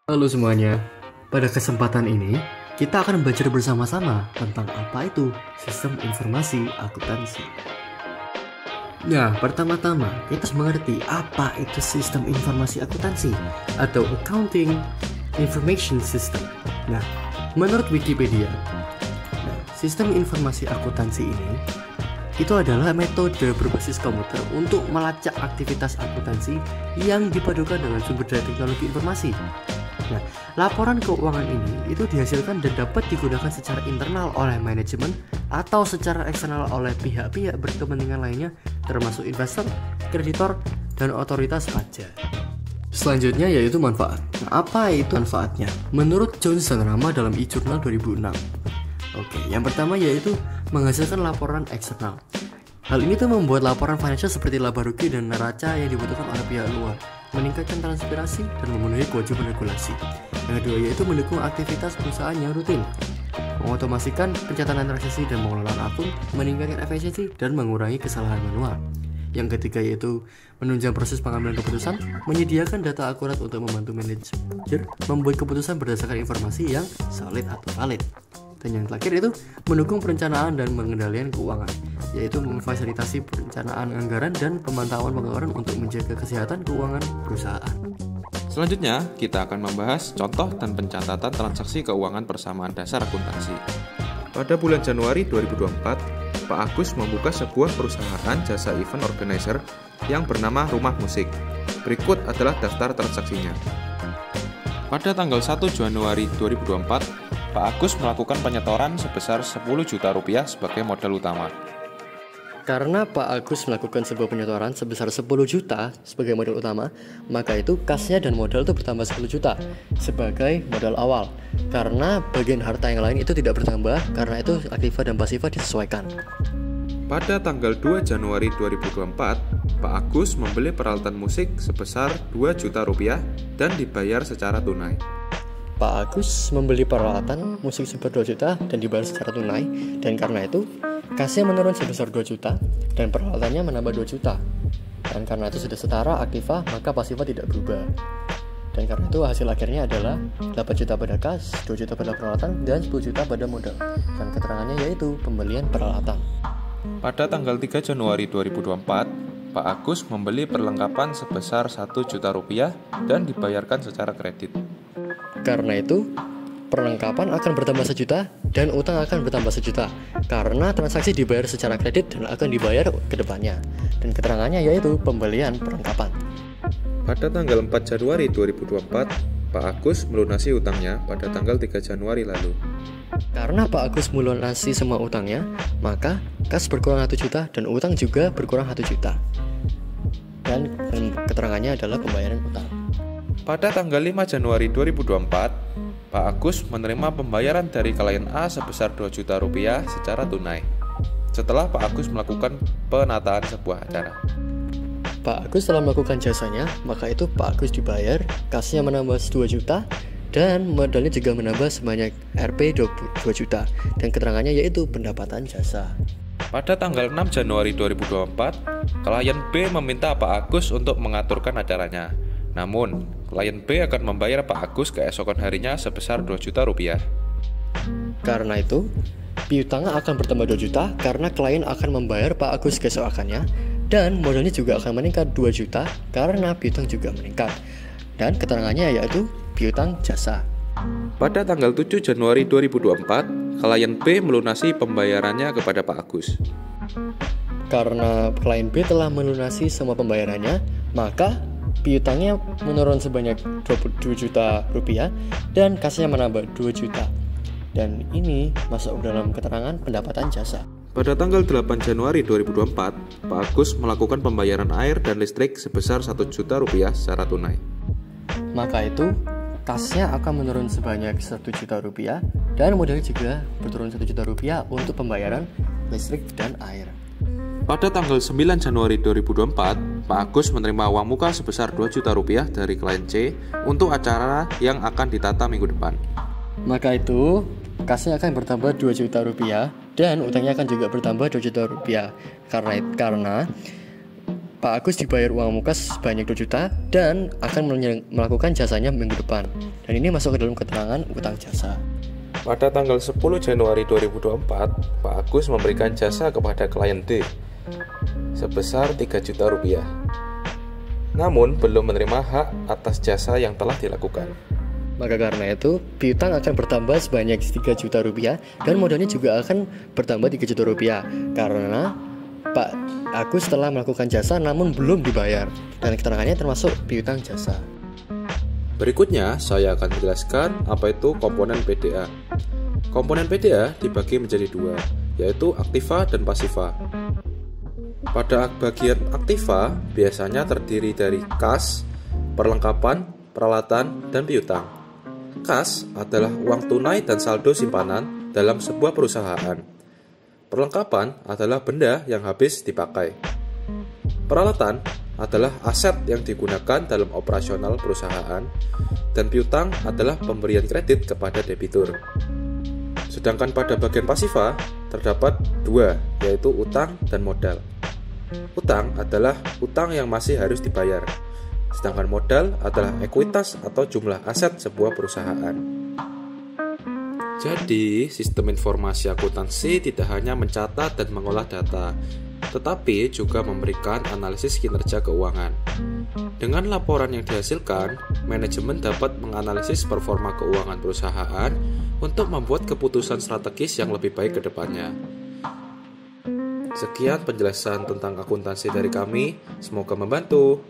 Halo semuanya, pada kesempatan ini kita akan belajar bersama-sama tentang apa itu sistem informasi akuntansi. Nah, pertama-tama kita harus mengerti apa itu sistem informasi akuntansi atau Accounting Information System. Nah, menurut Wikipedia, sistem informasi akuntansi ini itu adalah metode berbasis komputer untuk melacak aktivitas akuntansi yang dipadukan dengan sumber daya teknologi informasi. Nah, laporan keuangan ini itu dihasilkan dan dapat digunakan secara internal oleh manajemen atau secara eksternal oleh pihak-pihak berkepentingan lainnya termasuk investor, kreditor, dan otoritas pajak. Selanjutnya yaitu manfaat. Nah, apa itu manfaatnya? Menurut Johnson Rama dalam e-Journal 2006. Oke, yang pertama yaitu menghasilkan laporan eksternal. Hal ini tuh membuat laporan financial seperti laba rugi dan neraca yang dibutuhkan oleh pihak luar, meningkatkan transparansi dan memenuhi kewajiban regulasi. Yang kedua yaitu mendukung aktivitas perusahaan yang rutin, mengotomasikan pencatatan transaksi dan pengelolaan akun, meningkatkan efisiensi dan mengurangi kesalahan manual. Yang ketiga yaitu menunjang proses pengambilan keputusan, menyediakan data akurat untuk membantu manajer membuat keputusan berdasarkan informasi yang solid atau valid. Dan yang terakhir itu mendukung perencanaan dan pengendalian keuangan, yaitu memfasilitasi perencanaan anggaran dan pemantauan pengeluaran untuk menjaga kesehatan keuangan perusahaan. Selanjutnya, kita akan membahas contoh dan pencatatan transaksi keuangan persamaan dasar akuntansi. Pada bulan Januari 2024, Pak Agus membuka sebuah perusahaan jasa event organizer yang bernama Rumah Musik. Berikut adalah daftar transaksinya. Pada tanggal 1 Januari 2024, Pak Agus melakukan penyetoran sebesar 10 juta rupiah sebagai modal utama. Karena Pak Agus melakukan sebuah penyetoran sebesar 10 juta sebagai modal utama, maka itu kasnya dan modal itu bertambah 10 juta sebagai modal awal. Karena bagian harta yang lain itu tidak bertambah, karena itu aktiva dan pasiva disesuaikan. Pada tanggal 2 Januari 2024, Pak Agus membeli peralatan musik sebesar 2 juta rupiah dan dibayar secara tunai. Pak Agus membeli peralatan musik sebesar 2 juta dan dibayar secara tunai, dan karena itu kasnya menurun sebesar 2 juta dan peralatannya menambah 2 juta. Dan karena itu sudah setara aktiva, maka pasiva tidak berubah. Dan karena itu hasil akhirnya adalah 8 juta pada kas, 2 juta pada peralatan, dan 10 juta pada modal. Dan keterangannya yaitu pembelian peralatan. Pada tanggal 3 Januari 2024, Pak Agus membeli perlengkapan sebesar 1 juta rupiah dan dibayarkan secara kredit. Karena itu, perlengkapan akan bertambah 1 juta dan utang akan bertambah 1 juta karena transaksi dibayar secara kredit dan akan dibayar ke depannya. Dan keterangannya yaitu pembelian perlengkapan. Pada tanggal 4 Januari 2024, Pak Agus melunasi utangnya pada tanggal 3 Januari lalu. Karena Pak Agus melunasi semua utangnya, maka kas berkurang 1 juta dan utang juga berkurang 1 juta. Dan keterangannya adalah pembayaran utang. Pada tanggal 5 Januari 2024, Pak Agus menerima pembayaran dari klien A sebesar 2 juta rupiah secara tunai. Setelah Pak Agus melakukan penataan sebuah acara. Pak Agus telah melakukan jasanya, maka itu Pak Agus dibayar, kasnya menambah 2 juta, dan modalnya juga menambah sebanyak Rp 2 juta. Dan keterangannya yaitu pendapatan jasa. Pada tanggal 6 Januari 2024, klien B meminta Pak Agus untuk mengaturkan acaranya. Namun, klien B akan membayar Pak Agus keesokan harinya sebesar 2 juta rupiah. Karena itu, piutangnya akan bertambah 2 juta karena klien akan membayar Pak Agus keesokannya, dan modalnya juga akan meningkat 2 juta karena piutang juga meningkat. Dan keterangannya yaitu piutang jasa. Pada tanggal 7 Januari 2024, klien B melunasi pembayarannya kepada Pak Agus. Karena klien B telah melunasi semua pembayarannya, maka piutangnya menurun sebanyak 22 juta rupiah dan kasnya menambah 2 juta. Dan ini masuk dalam keterangan pendapatan jasa. Pada tanggal 8 Januari 2024, Pak Agus melakukan pembayaran air dan listrik sebesar 1 juta rupiah secara tunai. Maka itu, kasnya akan menurun sebanyak 1 juta rupiah dan modalnya juga berturun 1 juta rupiah untuk pembayaran listrik dan air. Pada tanggal 9 Januari 2024, Pak Agus menerima uang muka sebesar 2 juta rupiah dari klien C untuk acara yang akan ditata minggu depan. Maka itu, kasnya akan bertambah 2 juta rupiah dan utangnya akan juga bertambah 2 juta rupiah. Karena Pak Agus dibayar uang muka sebanyak 2 juta dan akan melakukan jasanya minggu depan. Dan ini masuk ke dalam keterangan utang jasa. Pada tanggal 10 Januari 2024, Pak Agus memberikan jasa kepada klien D sebesar 3 juta rupiah. Namun belum menerima hak atas jasa yang telah dilakukan. Maka karena itu, piutang akan bertambah sebanyak 3 juta rupiah dan modalnya juga akan bertambah 3 juta rupiah karena Pak Agus telah melakukan jasa namun belum dibayar, dan keterangannya termasuk piutang jasa. Berikutnya, saya akan menjelaskan apa itu komponen PDA. Komponen PDA dibagi menjadi 2, yaitu aktiva dan pasiva. Pada bagian aktiva, biasanya terdiri dari kas, perlengkapan, peralatan, dan piutang. Kas adalah uang tunai dan saldo simpanan dalam sebuah perusahaan. Perlengkapan adalah benda yang habis dipakai. Peralatan adalah aset yang digunakan dalam operasional perusahaan, dan piutang adalah pemberian kredit kepada debitur. Sedangkan pada bagian pasiva terdapat 2, yaitu utang dan modal. Utang adalah utang yang masih harus dibayar, sedangkan modal adalah ekuitas atau jumlah aset sebuah perusahaan. Jadi, sistem informasi akuntansi tidak hanya mencatat dan mengolah data, tetapi juga memberikan analisis kinerja keuangan. Dengan laporan yang dihasilkan, manajemen dapat menganalisis performa keuangan perusahaan untuk membuat keputusan strategis yang lebih baik ke depannya. Sekian penjelasan tentang akuntansi dari kami, semoga membantu.